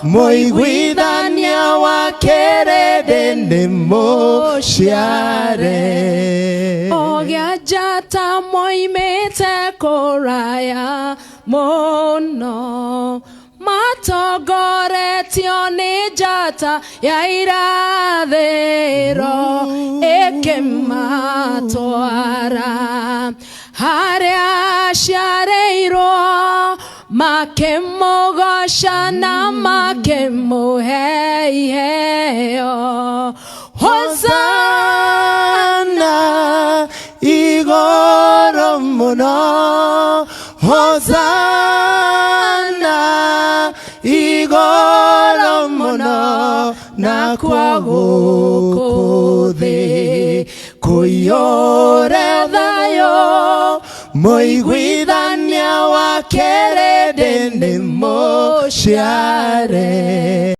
Moiguithania wa kerende ni muciare. Ogia njata moimite kuraya muno, matongoretio ni njata ya irathiro ikimatwara haria aciarĩirwo, makĩmũgoca na makĩmũhe iheo. Hosana igoro muno, Hosana igoro muno, na kwa gũkũ thĩ kũiyũre thayũ. Moiguithania wa kerende nĩ muciare.